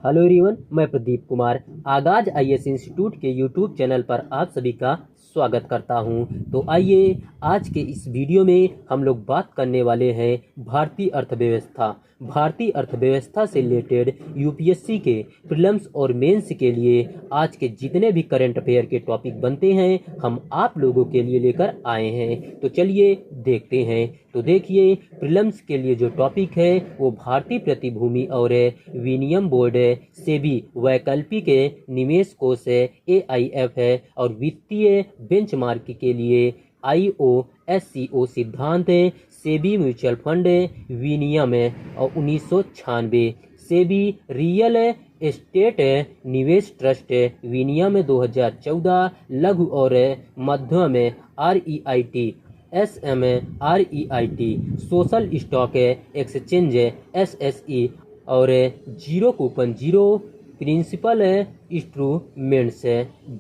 Hello everyone, मैं प्रदीप कुमार आगाज IAS institute के यूट्यूब चैनल पर आप सभी का स्वागत करता हूं। तो आइए आज के इस वीडियो में हम लोग बात करने वाले हैं भारतीय अर्थव्यवस्था। भारतीय अर्थव्यवस्था से रिलेटेड यूपीएससी के प्रीलिम्स और मेंस के लिए आज के जितने भी करंट अफेयर के टॉपिक बनते हैं हम आप लोगों के लिए लेकर आए हैं। तो चलिए देखते हैं। तो देखिए, प्रीलिम्स के लिए जो टॉपिक है वो भारतीय प्रतिभूति और विनिमय बोर्ड सेबी वैकल्पिक निवेश कोष एआईएफ है और वित्तीय बेंचमार्क के लिए आईओएससीओ सिद्धांत सेबी म्यूचुअल फंड विनियम और 1996 सेबी रियल एस्टेट निवेश ट्रस्ट विनियम 2014 लघु और मध्यम REIT SMREIT social stock exchange SSE और zero coupon zero principal instruments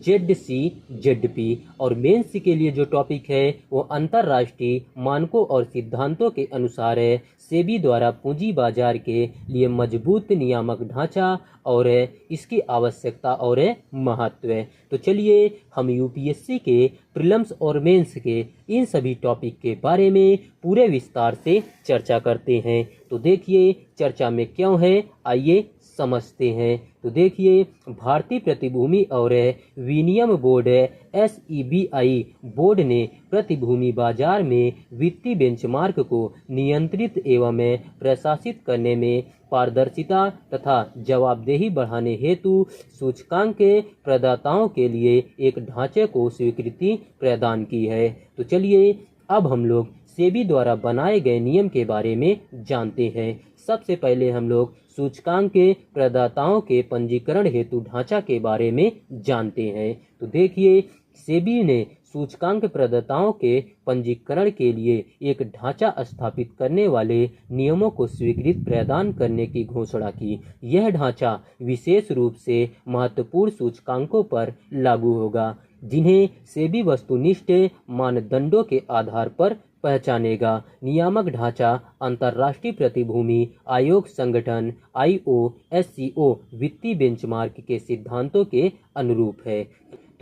ZCZP। और मेंस के लिए जो टॉपिक है वो अंतर्राष्ट्रीय मानकों और सिद्धांतों के अनुसार सेबी द्वारा पूंजी बाजार के लिए मजबूत नियामक ढांचा और इसकी आवश्यकता और महत्व। तो चलिए हम यूपीएससी के प्रीलिम्स और मेंस के इन सभी टॉपिक के बारे में पूरे विस्तार से चर्चा करते हैं। तो देखिए चर्चा में क्यों है, आइए समझते हैं। तो देखिए, भारतीय प्रतिभूति और विनिमय बोर्ड SEBI बोर्ड ने प्रतिभूति बाजार में वित्तीय बेंचमार्क को नियंत्रित एवं प्रशासित करने में पारदर्शिता तथा जवाबदेही बढ़ाने हेतु सूचकांक के प्रदाताओं के लिए एक ढांचे को स्वीकृति प्रदान की है। तो चलिए अब हम लोग सेबी द्वारा बनाए गए नियम के बारे में जानते हैं। सबसे पहले हम लोग सूचकांक के प्रदाताओं के पंजीकरण हेतु ढांचा के बारे में जानते हैं। तो देखिए, सेबी ने सूचकांक प्रदाताओं के पंजीकरण के लिए एक ढांचा स्थापित करने वाले नियमों को स्वीकृति प्रदान करने की घोषणा की। यह ढांचा विशेष रूप से महत्वपूर्ण सूचकांकों पर लागू होगा जिन्हें सेबी वस्तुनिष्ठ मानदंडों के आधार पर पहचानेगा। नियामक ढांचा अंतर्राष्ट्रीय प्रतिभूति आयोग संगठन IOSCO वित्तीय बेंचमार्क के सिद्धांतों के अनुरूप है।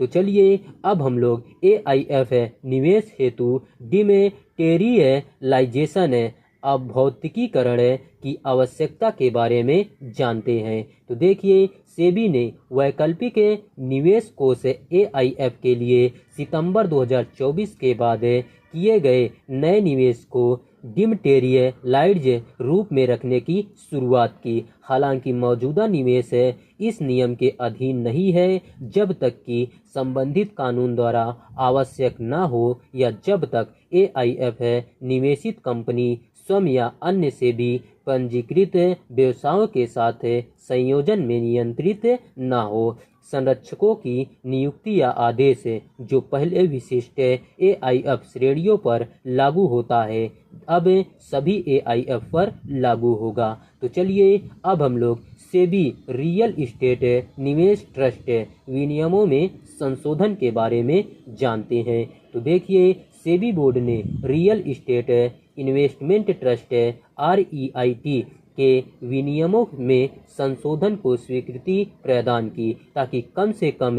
तो चलिए अब हम लोग AIF निवेश हेतु डिमेटेरियलाइजेशन अभौतिकीकरण की आवश्यकता के बारे में जानते हैं। तो देखिए, सेबी ने वैकल्पिक निवेश कोष AIF के लिए सितंबर 2024 के बाद किए गए नए निवेश को डिमटेरियलाइज्ड रूप में रखने की शुरुआत की। हालांकि मौजूदा निवेश इस नियम के अधीन नहीं है जब तक कि संबंधित कानून द्वारा आवश्यक न हो या जब तक AIF निवेशित कंपनी स्वयं या अन्य से भी पंजीकृत व्यवसायों के साथ संयोजन में नियंत्रित न हो। संरक्षकों की नियुक्ति या आदेश जो पहले विशिष्ट AIF श्रेणियों पर लागू होता है अब सभी AIF पर लागू होगा। तो चलिए अब हम लोग सेबी रियल एस्टेट निवेश ट्रस्ट विनियमों में संशोधन के बारे में जानते हैं। तो देखिए, सेबी बोर्ड ने real estate investment trust REIT के विनियमों में संशोधन को स्वीकृति प्रदान की ताकि कम से कम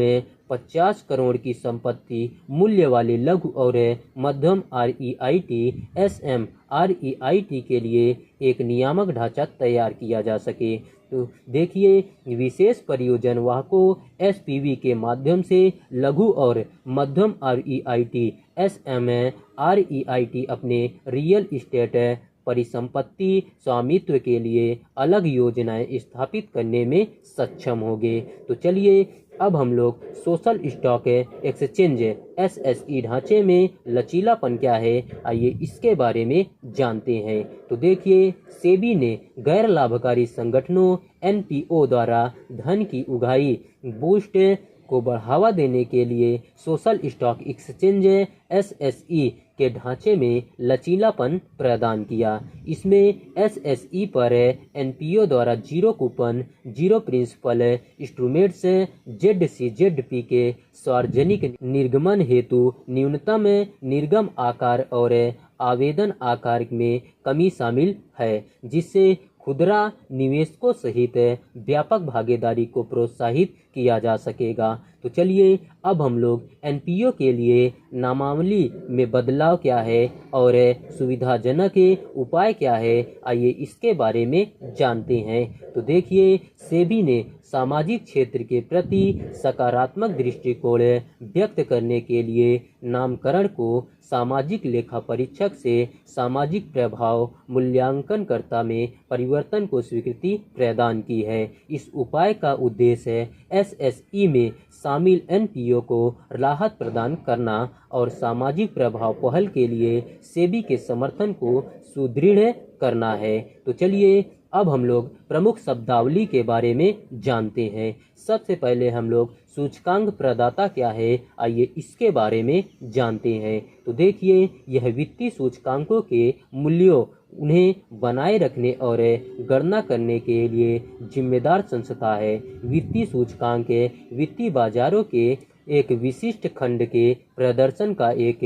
50 करोड़ की संपत्ति मूल्य वाले लघु और मध्यम REIT SMREIT के लिए एक नियामक ढांचा तैयार किया जा सके। तो देखिए, विशेष परियोजना वाहकों SPV के माध्यम से लघु और मध्यम REIT SMREIT अपने रियल एस्टेट परिसंपत्ति स्वामित्व के लिए अलग योजनाएं स्थापित करने में सक्षम होंगे। तो चलिए अब हम लोग सोशल स्टॉक एक्सचेंज SSE ढांचे में लचीलापन क्या है, आइए इसके बारे में जानते हैं। तो देखिए, सेबी ने गैर लाभकारी संगठनों NPO द्वारा धन की उगाही बूस्ट को बढ़ावा देने के लिए सोशल स्टॉक एक्सचेंज SSE के ढांचे में लचीलापन प्रदान किया। इसमें SSE पर NPO द्वारा zero coupon zero principal instruments ZCZP के सार्वजनिक निर्गमन हेतु न्यूनतम निर्गम आकार और आवेदन आकार में कमी शामिल है, जिससे खुदरा निवेशकों सहित व्यापक भागीदारी को प्रोत्साहित किया जा सकेगा। तो चलिए अब हम लोग एनपीओ के लिए नामावली में बदलाव क्या है और सुविधाजनक उपाय क्या है, आइए इसके बारे में जानते हैं। तो देखिए, सेबी ने सामाजिक क्षेत्र के प्रति सकारात्मक दृष्टिकोण व्यक्त करने के लिए नामकरण को सामाजिक लेखा परीक्षक से सामाजिक प्रभाव मूल्यांकनकर्ता में परिवर्तन को स्वीकृति प्रदान की है। इस उपाय का उद्देश्य एसएसई में शामिल एनपीओ को राहत प्रदान करना और सामाजिक प्रभाव पहल के लिए सेबी के समर्थन को सुदृढ़ करना है। तो चलिए अब हम लोग प्रमुख शब्दावली के बारे में जानते हैं। सबसे पहले हम लोग सूचकांक प्रदाता क्या है, आइए इसके बारे में जानते हैं। तो देखिए, यह वित्तीय सूचकांकों के मूल्यों उन्हें बनाए रखने और गणना करने के लिए जिम्मेदार संस्था है। वित्तीय सूचकांक वित्तीय बाजारों के एक विशिष्ट खंड के प्रदर्शन का एक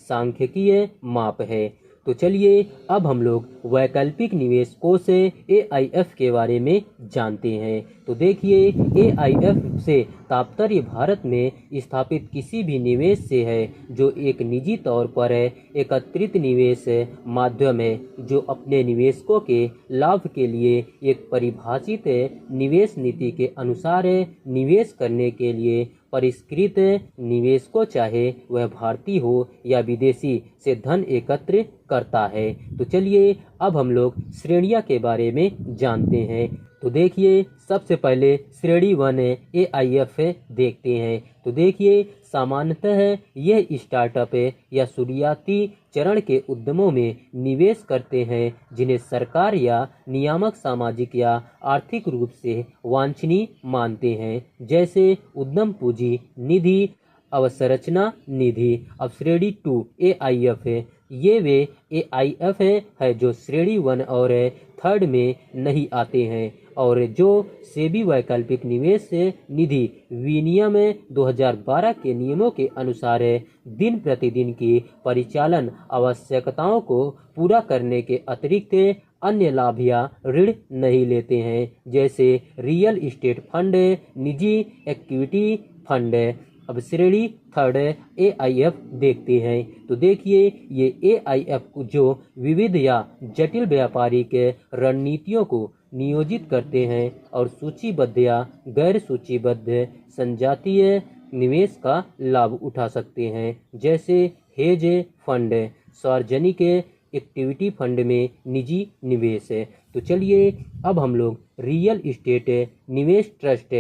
सांख्यिकीय माप है। तो चलिए अब हम लोग वैकल्पिक निवेश कोष एआईएफ के बारे में जानते हैं। तो देखिए, एआईएफ से तात्पर्य भारत में स्थापित किसी भी निवेश से है जो एक निजी तौर पर एकत्रित निवेश माध्यम है, जो अपने निवेशकों के लाभ के लिए एक परिभाषित निवेश नीति के अनुसार निवेश करने के लिए परिष्कृत निवेशकों, चाहे वह भारतीय हो या विदेशी, से धन एकत्र करता है। तो चलिए अब हम लोग श्रेणियां के बारे में जानते हैं। तो देखिए, सबसे पहले श्रेणी 1 एआईएफ देखते हैं। तो देखिए, सामान्यतः यह स्टार्टअप या शुरुआती चरण के उद्यमों में निवेश करते हैं जिन्हें सरकार या नियामक सामाजिक या आर्थिक रूप से वांछनीय मानते हैं, जैसे उद्यम पूंजी निधि, अवसंरचना निधि। अब श्रेणी 2 एआईएफ है। ये वे एआईएफ है जो श्रेणी 1 और 3 में नहीं आते हैं और जो सेबी वैकल्पिक निवेश निधि विनियम 2012 के नियमों के अनुसार दिन प्रतिदिन की परिचालन आवश्यकताओं को पूरा करने के अतिरिक्त अन्य लाभ या ऋण नहीं लेते हैं, जैसे रियल एस्टेट फंड, निजी इक्विटी फंड। अब श्रेणी 3 एआईएफ देखते हैं। तो देखिए, ये एआईएफ जो विविध या जटिल व्यापारिक रणनीतियों को नियोजित करते हैं और सूचीबद्ध या गैर सूचीबद्ध संजातीय निवेश का लाभ उठा सकते हैं, जैसे हेज फंड, सार्वजनिक इक्विटी फंड में निजी निवेश है। तो चलिए अब हम लोग रियल एस्टेट निवेश ट्रस्ट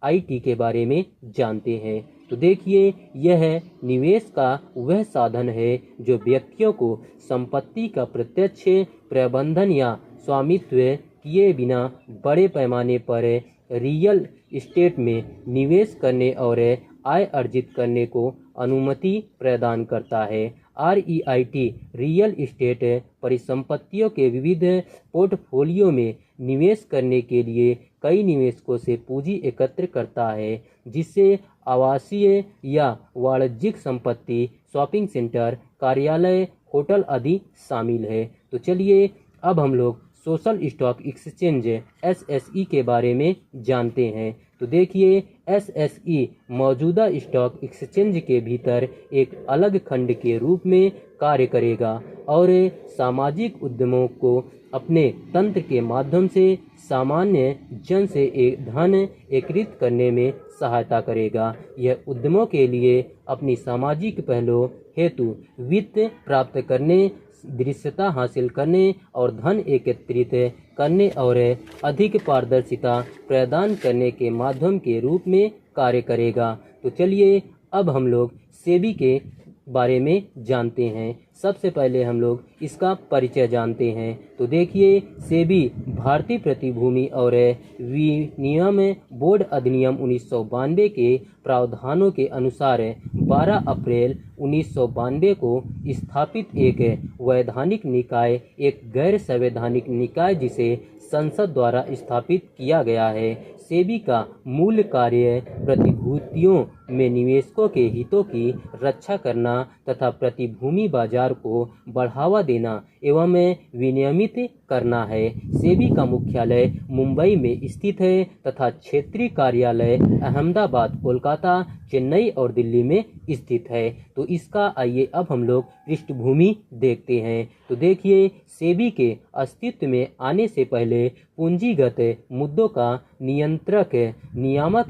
REIT के बारे में जानते हैं। तो देखिए, यह निवेश का वह साधन है जो व्यक्तियों को संपत्ति का प्रत्यक्ष प्रबंधन या स्वामित्व किए बिना बड़े पैमाने पर रियल एस्टेट में निवेश करने और आय अर्जित करने को अनुमति प्रदान करता है। REIT रियल एस्टेट परिसंपत्तियों के विविध पोर्टफोलियो में निवेश करने के लिए कई निवेशकों से पूंजी एकत्र करता है, जिससे आवासीय या वाणिज्यिक संपत्ति, शॉपिंग सेंटर, कार्यालय, होटल आदि शामिल है। तो चलिए अब हम लोग सोशल स्टॉक एक्सचेंज SSE के बारे में जानते हैं। तो देखिए, SSE मौजूदा स्टॉक एक्सचेंज के भीतर एक अलग खंड के रूप में कार्य करेगा और सामाजिक उद्यमों को अपने तंत्र के माध्यम से सामान्य जन से धन एकत्रित करने में सहायता करेगा। यह उद्यमों के लिए अपनी सामाजिक पहलों हेतु वित्त प्राप्त करने, दृश्यता हासिल करने और धन एकत्रित करने और अधिक पारदर्शिता प्रदान करने के माध्यम के रूप में कार्य करेगा। तो चलिए अब हम लोग सेबी के बारे में जानते हैं। सबसे पहले हम लोग इसका परिचय जानते हैं। तो देखिए, सेबी भारतीय प्रतिभूति और विनियम बोर्ड अधिनियम 1992 के प्रावधानों के अनुसार 12 अप्रैल 1992 को स्थापित एक वैधानिक निकाय, एक गैर संवैधानिक निकाय जिसे संसद द्वारा स्थापित किया गया है। सेबी का मूल कार्य प्रतिभूतियों में निवेशकों के हितों की रक्षा करना तथा प्रतिभूति बाजार को बढ़ावा देना एवं विनियमित करना है। सेबी का मुख्यालय मुंबई में स्थित है तथा क्षेत्रीय कार्यालय अहमदाबाद, कोलकाता, चेन्नई और दिल्ली में स्थित है। तो इसका आइए अब हम लोग पृष्ठभूमि देखते हैं। तो देखिए, सेबी के अस्तित्व में आने से पहले पूंजीगत मुद्दों का नियंत्रक नियामक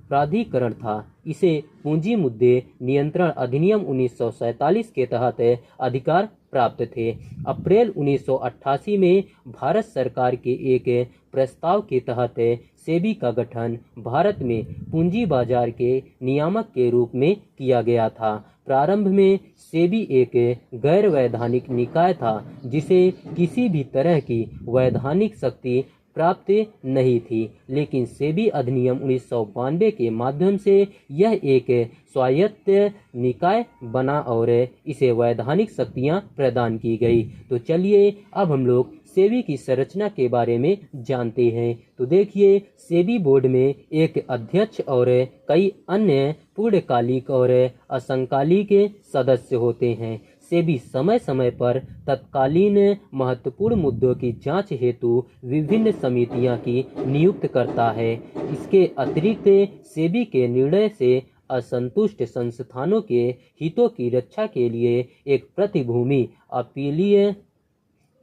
प्राधिकरण था। इसे पूंजी मुद्दे नियंत्रण अधिनियम 1947 के तहत अधिकार प्राप्त थे। अप्रैल 1988 में भारत सरकार के एक प्रस्ताव के तहत सेबी का गठन भारत में पूंजी बाजार के नियामक के रूप में किया गया था। प्रारंभ में सेबी एक गैर वैधानिक निकाय था जिसे किसी भी तरह की वैधानिक शक्ति प्राप्त नहीं थी, लेकिन सेबी अधिनियम 1992 के माध्यम से यह एक स्वायत्त निकाय बना और इसे वैधानिक शक्तियां प्रदान की गई। तो चलिए अब हम लोग सेबी की संरचना के बारे में जानते हैं। तो देखिए, सेबी बोर्ड में एक अध्यक्ष और कई अन्य पूर्णकालिक और असंकालिक सदस्य होते हैं। सेबी समय समय पर तत्कालीन महत्वपूर्ण मुद्दों की जांच हेतु विभिन्न समितियां की नियुक्त करता है। इसके अतिरिक्त सेबी के निर्णय से असंतुष्ट संस्थानों के हितों की रक्षा के लिए एक प्रतिभूति अपीलीय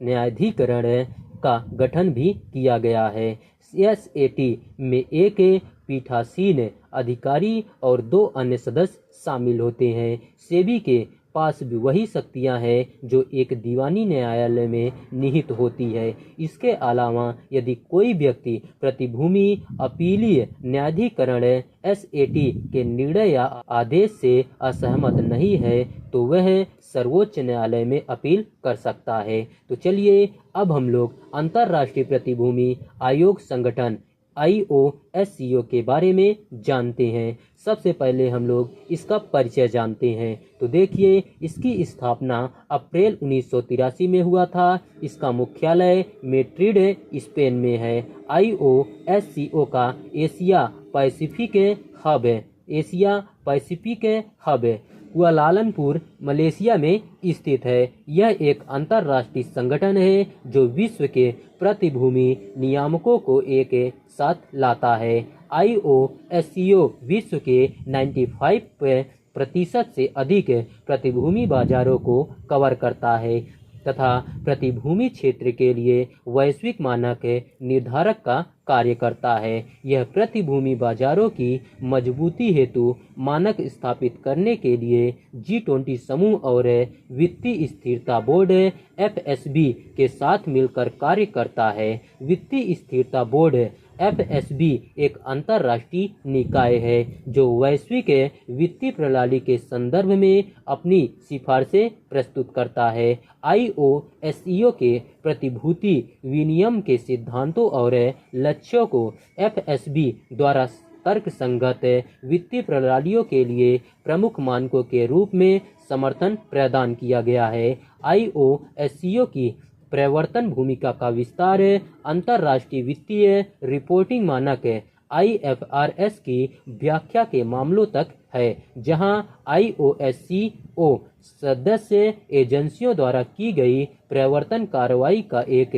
न्यायाधिकरण का गठन भी किया गया है। एसएटी में एक पीठासीन अधिकारी और 2 अन्य सदस्य शामिल होते हैं। सेबी के पास भी वही शक्तियां हैं जो एक दीवानी न्यायालय में निहित होती है। इसके अलावा यदि कोई व्यक्ति प्रतिभूति अपीलीय न्यायाधिकरण एसएटी के निर्णय या आदेश से असहमत नहीं है तो वह सर्वोच्च न्यायालय में अपील कर सकता है। तो चलिए अब हम लोग अंतर्राष्ट्रीय प्रतिभूति आयोग संगठन IOSCO के बारे में जानते हैं। सबसे पहले हम लोग इसका परिचय जानते हैं। तो देखिए, इसकी स्थापना अप्रैल 1983 में हुआ था। इसका मुख्यालय मैड्रिड, स्पेन में है। IOSCO का Asia Pacific hub Kuala Lumpur Malaysia में स्थित है। यह एक अंतर्राष्ट्रीय संगठन है जो विश्व के प्रतिभूति नियामकों को एक साथ लाता है। IOSCO विश्व के 95% से अधिक प्रतिभूति बाजारों को कवर करता है तथा प्रतिभूति क्षेत्र के लिए वैश्विक मानक निर्धारक का कार्य करता है। यह प्रतिभूति बाजारों की मजबूती हेतु मानक स्थापित करने के लिए G20 समूह और वित्तीय स्थिरता बोर्ड FSB के साथ मिलकर कार्य करता है। वित्तीय स्थिरता बोर्ड FSB एक अंतर्राष्ट्रीय निकाय है जो वैश्विक वित्तीय प्रणाली के संदर्भ में अपनी सिफारिशें प्रस्तुत करता है। IOSCO के प्रतिभूति विनियम के सिद्धांतों और लक्ष्यों को FSB द्वारा तर्कसंगत वित्तीय प्रणालियों के लिए प्रमुख मानकों के रूप में समर्थन प्रदान किया गया है। IOSCO की प्रवर्तन भूमिका का विस्तार अंतर्राष्ट्रीय वित्तीय रिपोर्टिंग मानक IFRS की व्याख्या के मामलों तक है, जहां IOSCO सदस्य एजेंसियों द्वारा की गई प्रवर्तन कार्रवाई का एक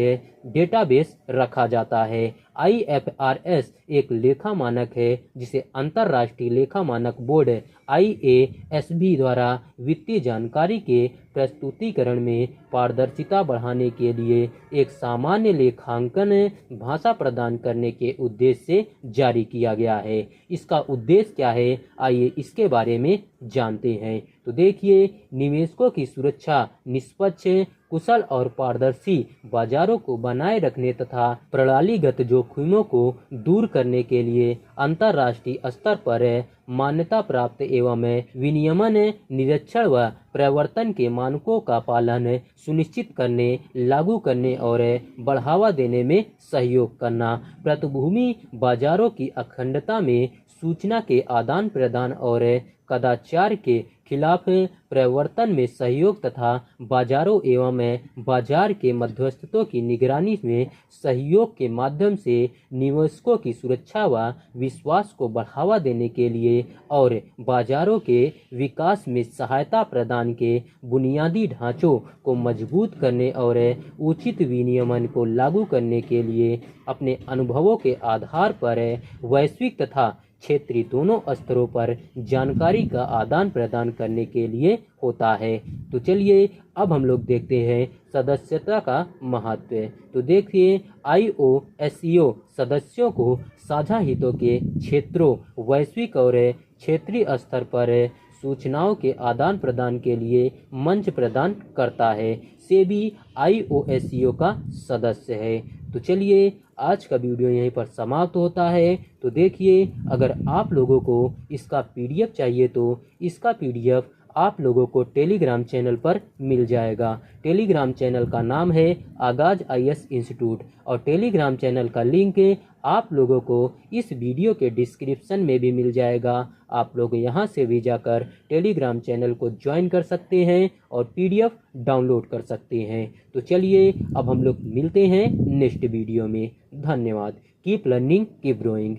डेटाबेस रखा जाता है। IFRS एक लेखा मानक है जिसे अंतर्राष्ट्रीय लेखा मानक बोर्ड IASB द्वारा वित्तीय जानकारी के प्रस्तुतिकरण में पारदर्शिता बढ़ाने के लिए एक सामान्य लेखांकन भाषा प्रदान करने के उद्देश्य से जारी किया गया है। इसका उद्देश्य क्या है, आइए इसके बारे में जानते हैं। तो देखिए, निवेशकों की सुरक्षा, निष्पक्ष, कुशल और पारदर्शी बाजारों को बनाए रखने तथा प्रणालीगत जोखिमों को दूर करने के लिए अंतर्राष्ट्रीय स्तर पर मान्यता प्राप्त एवं विनियमन, निरीक्षण व प्रवर्तन के मानकों का पालन सुनिश्चित करने, लागू करने और बढ़ावा देने में सहयोग करना, प्रतिभूति बाजारों की अखंडता में सूचना के आदान प्रदान और कदाचार के खिलाफ प्रवर्तन में सहयोग तथा बाजारों एवं बाजार के मध्यस्थों की निगरानी में सहयोग के माध्यम से निवेशकों की सुरक्षा व विश्वास को बढ़ावा देने के लिए और बाजारों के विकास में सहायता प्रदान के बुनियादी ढांचों को मजबूत करने और उचित विनियमन को लागू करने के लिए अपने अनुभवों के आधार पर वैश्विक तथा क्षेत्रीय दोनों स्तरों पर जानकारी का आदान प्रदान करने के लिए होता है। तो चलिए अब हम लोग देखते हैं सदस्यता का महत्व। तो देखिए IOSCO सदस्यों को साझा हितों के क्षेत्रों, वैश्विक और क्षेत्रीय स्तर पर सूचनाओं के आदान प्रदान के लिए मंच प्रदान करता है। सेबी IOSCO का सदस्य है। तो चलिए आज का वीडियो यहीं पर समाप्त होता है। तो देखिए अगर आप लोगों को इसका PDF चाहिए तो इसका PDF आप लोगों को टेलीग्राम चैनल पर मिल जाएगा। टेलीग्राम चैनल का नाम है आगाज IAS इंस्टीट्यूट और टेलीग्राम चैनल का लिंक आप लोगों को इस वीडियो के डिस्क्रिप्शन में भी मिल जाएगा। आप लोग यहां से भी जाकर टेलीग्राम चैनल को ज्वाइन कर सकते हैं और PDF डाउनलोड कर सकते हैं। तो चलिए अब हम लोग मिलते हैं नेक्स्ट वीडियो में। धन्यवाद। Keep learning, keep growing.